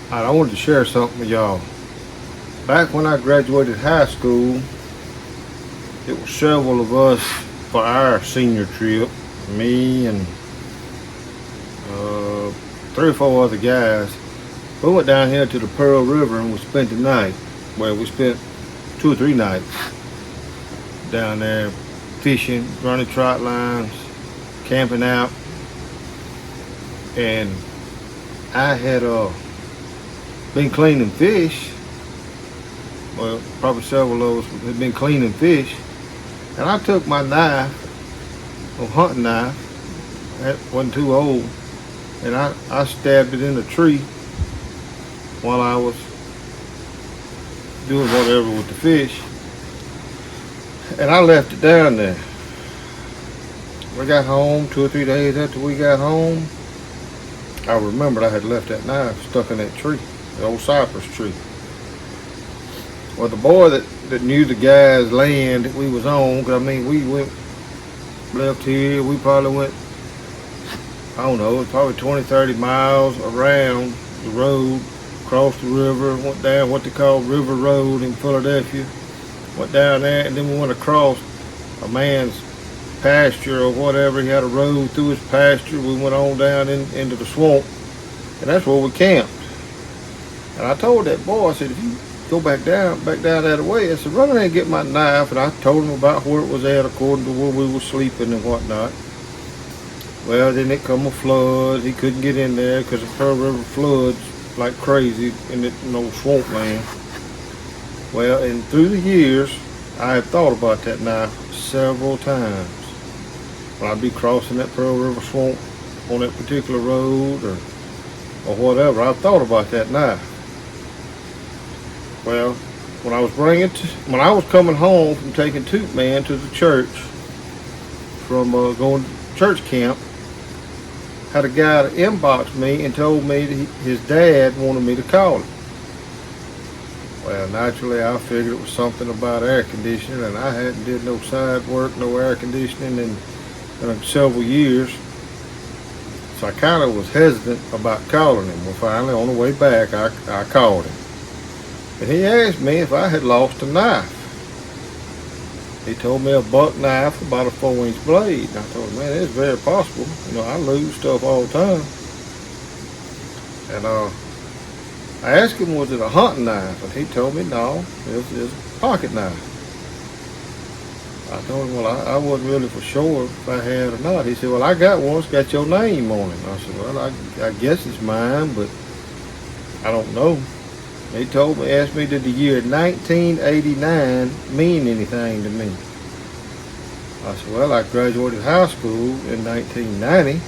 I wanted to share something with y'all. Back when I graduated high school, it was several of us for our senior trip. Me and uh, three or four other guys. We went down here to the Pearl River and we spent the night. Well, we spent 2 or 3 nights down there fishing, running trot lines, camping out, and I had been cleaning fish. Well, probably several of us had been cleaning fish, and I took my knife, a hunting knife, that wasn't too old, and I stabbed it in a tree while I was doing whatever with the fish, and I left it down there. We got home 2 or 3 days after we got home. I remembered I had left that knife stuck in that tree, the old cypress tree. Well, the boy that knew the guy's land that we was on, 'cause I mean, we left here, we probably went, I don't know, probably 20, 30 miles around the road, crossed the river, went down what they call River Road in Philadelphia, went down there, and then we went across a man's pasture or whatever. He had a road through his pasture. We went on down into the swamp, and that's where we camped. And I told that boy, I said, if you go back down that way, I said, run in there and get my knife. And I told him about where it was at according to where we were sleeping and whatnot. Well, then it come a flood. He couldn't get in there because the Pearl River floods like crazy in the swamp land. Well, and through the years, I had thought about that knife several times. When I'd be crossing that Pearl River swamp on that particular road or whatever, I thought about that knife. Well, when I was coming home from taking Toot Man to the church, from going to church camp, had a guy that inboxed me and told me that his dad wanted me to call him. Well, naturally, I figured it was something about air conditioning, and I hadn't did no side work, no air conditioning in several years. So I kind of was hesitant about calling him. Well, finally, on the way back, I called him. And he asked me if I had lost a knife. He told me a buck knife, about a 4-inch blade. And I told him, man, it's very possible. I lose stuff all the time. And I asked him, was it a hunting knife? And he told me, no, it was a pocket knife. I told him, well, I wasn't really for sure if I had or not. He said, well, I got one. It's got your name on it. I said, well, I guess it's mine, but I don't know. He asked me, did the year 1989 mean anything to me? I said, well, I graduated high school in 1990,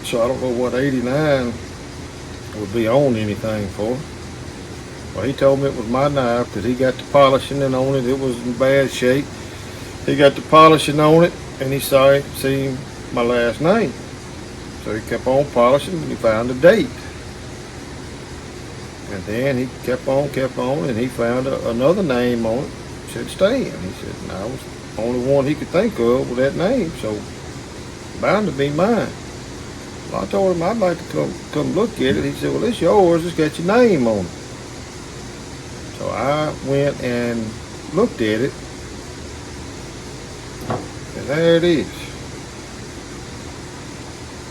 so I don't know what 89 would be on anything for. Well, he told me it was my knife because he got the polishing on it. It was in bad shape. He got the polishing on it, and he seen my last name. So he kept on polishing, and he found a date. And then he kept on, and he found another name on it. It said Stan. He said, and I was the only one he could think of with that name, so bound to be mine. Well, I told him I'd like to come look at it. He said, well, it's yours. It's got your name on it. So I went and looked at it, and there it is.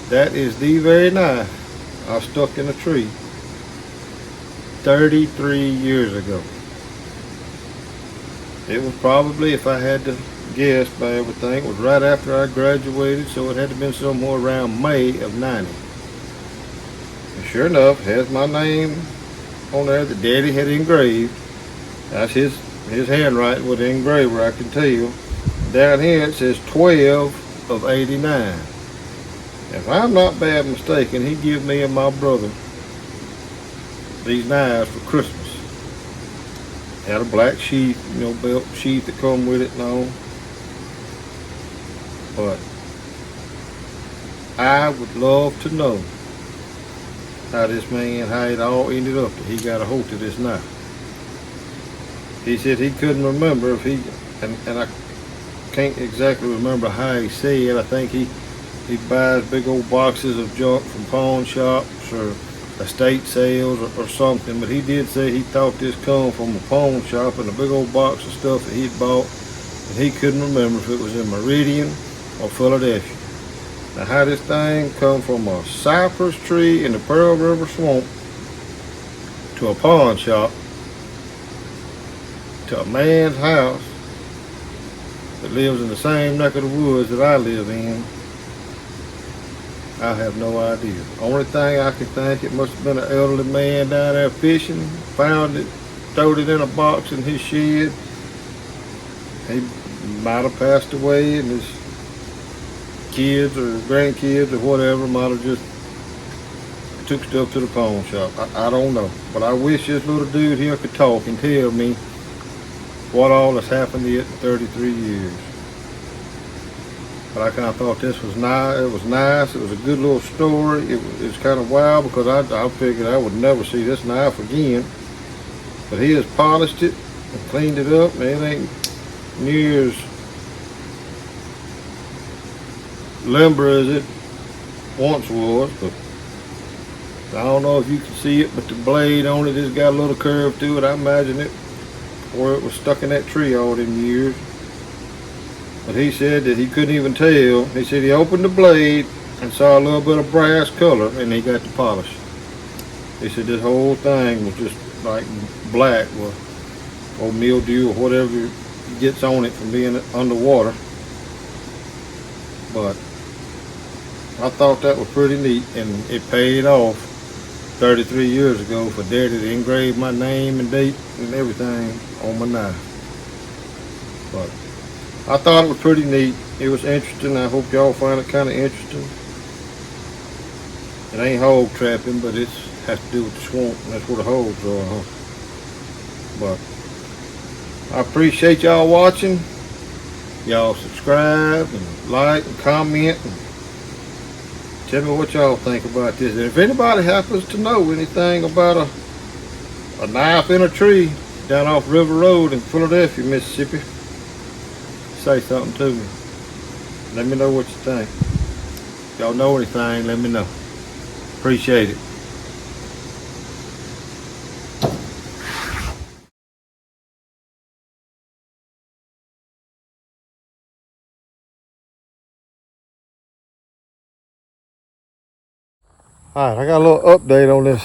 That is the very knife I stuck in a tree 33 years ago. It was probably, if I had to guess by everything, it was right after I graduated, so it had to have been somewhere around May of 90. And sure enough, it has my name on there that Daddy had engraved. That's his handwriting with the engraver, I can tell. Down here it says 12 of 89. If I'm not bad mistaken, he gave me and my brother these knives for Christmas. Had a black sheath, belt sheath that come with it and all. But I would love to know how it all ended up that he got a hold of this knife. He said he couldn't remember if and I can't exactly remember how he said. I think he buys big old boxes of junk from pawn shops or estate sales or something, but he did say he thought this come from a pawn shop and a big old box of stuff that he'd bought, and he couldn't remember if it was in Meridian or Philadelphia. Now, how this thing come from a cypress tree in the Pearl River Swamp to a pawn shop to a man's house that lives in the same neck of the woods that I live in, I have no idea. Only thing I can think, it must have been an elderly man down there fishing, found it, throwed it in a box in his shed. He might have passed away, and his kids or grandkids or whatever might have just took stuff to the pawn shop. I don't know. But I wish this little dude here could talk and tell me what all has happened to it in 33 years. But I kind of thought this was nice. It was nice. It was a good little story. It was kind of wild because I figured I would never see this knife again. But he has polished it and cleaned it up, and it ain't near as limber as it once was. But I don't know if you can see it, but the blade on it has got a little curve to it. I imagine it where it was stuck in that tree all them years. But he said that he couldn't even tell. He said he opened the blade and saw a little bit of brass color, and he got the polish. He said this whole thing was just like black or mildew or whatever gets on it from being underwater. But I thought that was pretty neat, and it paid off 33 years ago for Daddy to engrave my name and date and everything on my knife. But I thought it was pretty neat. It was interesting. I hope y'all find it kind of interesting. It ain't hog trapping, but it has to do with the swamp, and that's where the hogs are, huh? But I appreciate y'all watching. Y'all subscribe and like and comment and tell me what y'all think about this. And if anybody happens to know anything about a knife in a tree down off River Road in Philadelphia, Mississippi, say something to me. Let me know what you think. If y'all know anything, let me know. Appreciate it. Alright, I got a little update on this,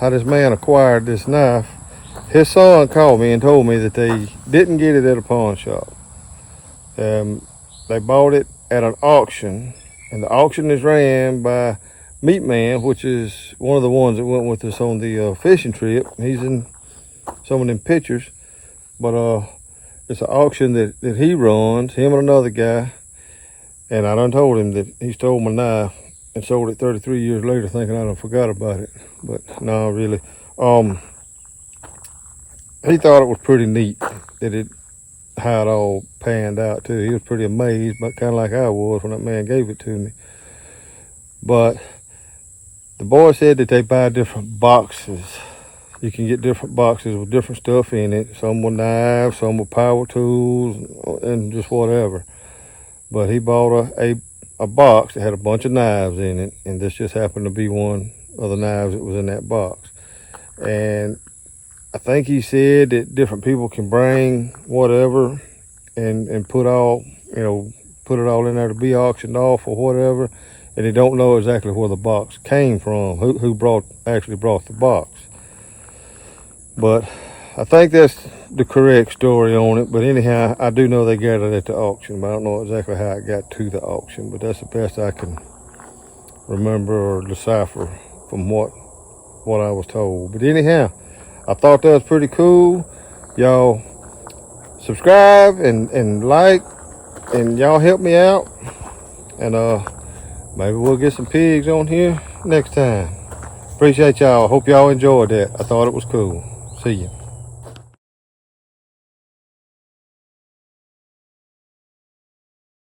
how this man acquired this knife. His son called me and told me that they didn't get it at a pawn shop. They bought it at an auction, and the auction is ran by Meat Man, which is one of the ones that went with us on the fishing trip. He's in some of them pictures, but it's an auction that he runs, him and another guy, and I done told him that he stole my knife and sold it 33 years later, thinking I done forgot about it. But no, really. He thought it was pretty neat that how it all panned out too. He was pretty amazed, but kind of like I was when that man gave it to me. But the boy said that they buy different boxes. You can get different boxes with different stuff in it. Some with knives, some with power tools, and just whatever. But he bought a box that had a bunch of knives in it, and this just happened to be one of the knives that was in that box. And I think he said that different people can bring whatever and put it all in there to be auctioned off or whatever, and they don't know exactly where the box came from, who actually brought the box. But I think that's the correct story on it. But anyhow, I do know they got it at the auction, but I don't know exactly how it got to the auction. But that's the best I can remember or decipher from what I was told. But anyhow, I thought that was pretty cool. Y'all subscribe and like, and y'all help me out. And maybe we'll get some pigs on here next time. Appreciate y'all. Hope y'all enjoyed that. I thought it was cool. See you.